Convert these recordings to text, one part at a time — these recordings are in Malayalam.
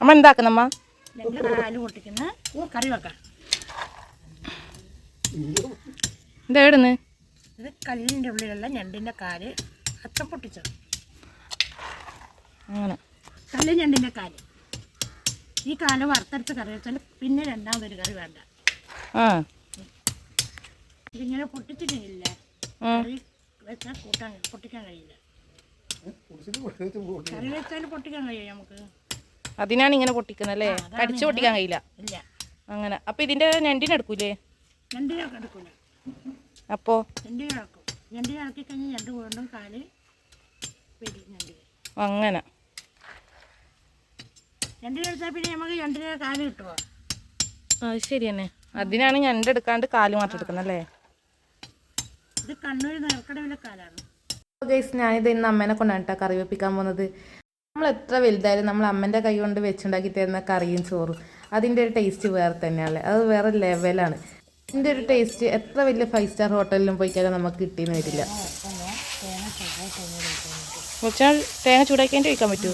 അമ്മ എന്താക്കുന്നമ്മ? കാല് പൊട്ടിക്കുന്ന കറി വെക്കാം. ഇതെവിടുന്ന്? ഇത് കല്ലിൻ്റെ ഉള്ളിലുള്ള ഞണ്ടിൻ്റെ കാല് അത്ര പൊട്ടിച്ചത്. അങ്ങനെ കല്ല് ഞണ്ടിൻ്റെ കാല്. ഈ കാല് വറുത്തെടുത്ത് കറി വെച്ചാൽ പിന്നെ രണ്ടാമതൊരു കറി വേണ്ട. ഇതിങ്ങനെ പൊട്ടിച്ചിട്ടില്ല, കറി വെച്ചാൽ പൊട്ടിക്കാൻ കഴിയില്ല. കറി വെച്ചാൽ പൊട്ടിക്കാൻ കഴിയും നമുക്ക്. അതിനാണ് ഇങ്ങനെ പൊട്ടിക്കുന്നല്ലേ? കടിച്ചു പൊട്ടിക്കാൻ കഴിയില്ല. ഇല്ല. അങ്ങനെ അപ്പൊ ഇതിന്റെ ഞണ്ടിനെടുക്കൂലേ? ഞണ്ടിനൊക്കെ എടുക്കൂല. അപ്പോ ഞണ്ടിനിളക്കും. ഞണ്ടിനിളക്കി കഴിഞ്ഞാൽ ഞണ്ട് വീണ്ടും കാല് വരും. അങ്ങനെ ഞണ്ടിനെടുത്താൽ പിന്നെ നമുക്ക് ഞണ്ടിനെ കാല് കിട്ടുമോ? അത് ശരി തന്നെ. അതിനാണ് ഞണ്ടെടുക്കാണ്ട് കാല് മാത്രം എടുക്കുന്നല്ലേ? ഇത് കണ്ണൂർ നെൽക്കടവിലെ കാലാണ്. ഞാനിത് ഇന്ന് അമ്മേനെ കൊണ്ടാണ് കേട്ടോ കറി വെപ്പിക്കാൻ പോകുന്നത്. നമ്മൾ എത്ര വലുതായാലും നമ്മൾ അമ്മേൻ്റെ കൈ കൊണ്ട് വെച്ചുണ്ടാക്കി തരുന്ന കറിയും ചോറും അതിൻ്റെ ഒരു ടേസ്റ്റ് വേറെ തന്നെയാണ്. അത് വേറെ ലെവലാണ്. ഇതിൻ്റെ ഒരു ടേസ്റ്റ് എത്ര വലിയ 5 സ്റ്റാർ ഹോട്ടലിലും പോയി കഴിഞ്ഞാൽ നമുക്ക് കിട്ടിയെന്ന് വരില്ല. തേങ്ങ ചൂടാക്കിയിട്ട് വയ്ക്കാൻ പറ്റുമോ?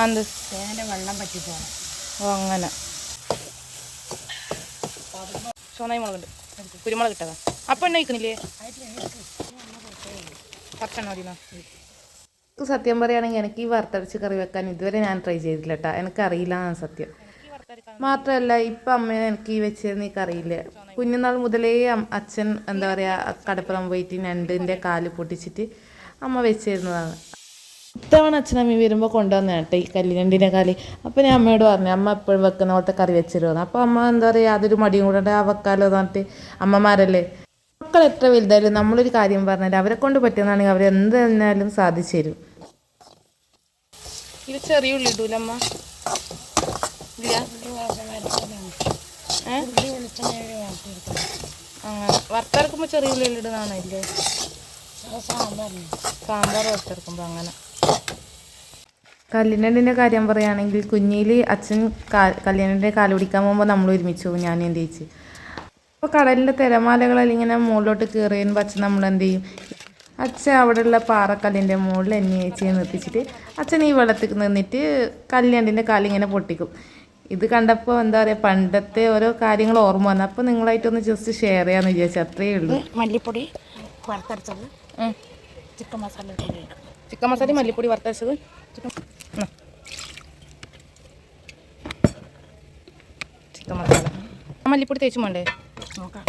എന്ത് തേങ്ങയുടെ വെള്ളം പറ്റി പോകണം. ഓ അങ്ങനെ. ചുവന്നായി മുളകുണ്ട്, കുരുമുളക് ഇട്ടതാ. അപ്പം എണ്ണ വയ്ക്കണില്ലേ? പത്തെണ്ണ മതിയോ? സത്യം പറയുകയാണെങ്കിൽ എനിക്ക് ഈ വറുത്തരച്ച് കറി വെക്കാൻ ഇതുവരെ ഞാൻ ട്രൈ ചെയ്തില്ല കേട്ടോ. എനിക്കറിയില്ല എന്നാണ് സത്യം. മാത്രമല്ല ഇപ്പം അമ്മ എനിക്ക് ഈ വെച്ചിരുന്ന ഈ കറിയില്ല. കുഞ്ഞുനാൾ മുതലേ അച്ഛൻ എന്താ പറയുക കടപ്പുറം പോയിട്ട് ഞണ്ടിൻ്റെ കാല് പൊട്ടിച്ചിട്ട് അമ്മ വെച്ചിരുന്നതാണ്. ഇത്തവണ അച്ഛനമ്മ വരുമ്പോൾ കൊണ്ടുവന്ന കേട്ടോ ഈ കല്ലിനണ്ടിൻ്റെ കാല്. അപ്പോൾ ഞാൻ അമ്മയോട് പറഞ്ഞു അമ്മ എപ്പോഴും വെക്കുന്ന പോലത്തെ കറി വെച്ചിരുന്നു. അപ്പോൾ അമ്മ എന്താ പറയുക അതൊരു മടിയും കൂടെ ആ വെക്കാലോ പറഞ്ഞിട്ട്. അമ്മമാരല്ലേ, മക്കൾ എത്ര വലുതായാലും നമ്മളൊരു കാര്യം പറഞ്ഞാൽ അവരെ കൊണ്ട് പറ്റുന്നതാണെങ്കിൽ അവർ എന്ത് തന്നാലും സാധിച്ചു തരും. ഇത് ചെറിയ ഉള്ളി ഇടൂലമ്മ? ഇല്ല. അങ്ങനെ വറുത്തെടുക്കുമ്പോൾ ചെറിയ ഉള്ളി ഇടുന്നതാണോ? ഇല്ലേ, സാമ്പാർ വറുത്തെടുക്കുമ്പോൾ അങ്ങനെ. കല്ലിനണ്ടിൻ്റെ കാര്യം പറയുകയാണെങ്കിൽ കുഞ്ഞിൽ അച്ഛൻ കല്ലിനണ്ടിൻ്റെ കാല് പിടിക്കാൻ പോകുമ്പോൾ നമ്മൾ ഒരുമിച്ച് പോകും, ഞാൻ എൻ്റെ ചേച്ചി. അപ്പോൾ കടലിൻ്റെ തിരമാലകളിൽ ഇങ്ങനെ മുകളിലോട്ട് കയറിയുമ്പോൾ അച്ഛൻ നമ്മൾ എന്ത് ചെയ്യും, അച്ഛൻ അവിടെയുള്ള പാറക്കല്ലിൻ്റെ മുകളിൽ എന്നെ ചേച്ചിയെ നിർത്തിച്ചിട്ട് അച്ഛൻ ഈ വെള്ളത്തിൽ നിന്നിട്ട് കല്ലിനണ്ടിൻ്റെ കാലിങ്ങനെ പൊട്ടിക്കും. ഇത് കണ്ടപ്പോൾ എന്താ പറയുക പണ്ടത്തെ ഓരോ കാര്യങ്ങൾ ഓർമ്മ വന്നു. അപ്പോൾ നിങ്ങളായിട്ടൊന്ന് ജസ്റ്റ് ഷെയർ ചെയ്യാമെന്ന് വിചാരിച്ചു, അത്രയേ ഉള്ളൂ. മല്ലിപ്പൊടി വറുത്തരച്ചത്, ചിക്കൻ മസാല, ചിക്കൻ മസാല മല്ലിപ്പൊടി വറുത്തരച്ചത്, ചിക്കൻ മസാല മല്ലിപ്പൊടി തേച്ചും വേണ്ടേ? നോക്കാം.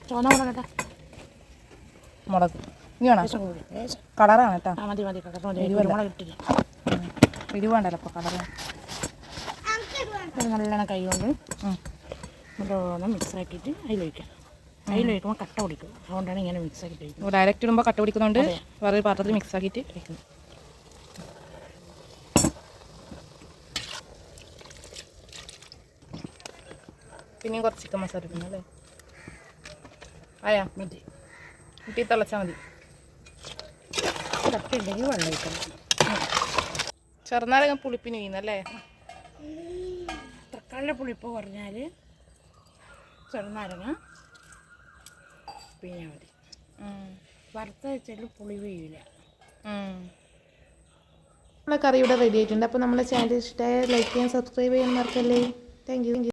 ചുവന്ന മുളക് മുളക് ഇനി വേണം, കളറാണ് കേട്ടോ. കുരുമുളക് ഇട്ടില്ല, എരിവ് വേണ്ടല്ലോ അപ്പോൾ കളറ്. നല്ലോണം കൈ കൊണ്ട് നല്ലോണം മിക്സ് ആക്കിയിട്ട് അതിലൊഴിക്കാം. അതിലൊഴിക്കുമ്പോൾ കട്ട പിടിക്കും, അതുകൊണ്ടാണ് ഇങ്ങനെ മിക്സ് ആക്കിയിട്ട് കഴിക്കുന്നത്. ഡയറക്റ്റ് ഇടുമ്പോൾ കട്ട പിടിക്കുന്നുണ്ട്, വേറെ പാത്രത്തിൽ മിക്സ് ആക്കിയിട്ട് കഴിക്കുന്നു. പിന്നെയും കുറച്ച് ചിക്കൻ മസാല ഇടുന്നു അല്ലേ? ആയാ മതി, കുട്ടി തിളച്ചാൽ മതി. കട്ടില്ലെങ്കിൽ വെള്ളം ഒഴിക്കണം. ചെറുനാരങ്ങ പുളിപ്പിന് വീണല്ലേ? തക്കാളിയുടെ പുളിപ്പ് പറഞ്ഞാൽ ചെറുനാരങ്ങ പിഴിഞ്ഞാൽ മതി. വറുത്ത വെച്ചാൽ പുളി വീഴില്ല. നമ്മളെ കറി ഇവിടെ റെഡി ആയിട്ടുണ്ട്. അപ്പോൾ നമ്മളെ ചാനൽ ഇഷ്ടമായ ലൈക്ക് ചെയ്യാൻ സബ്സ്ക്രൈബ് ചെയ്യാൻ മറക്കല്ലേ. Thank you.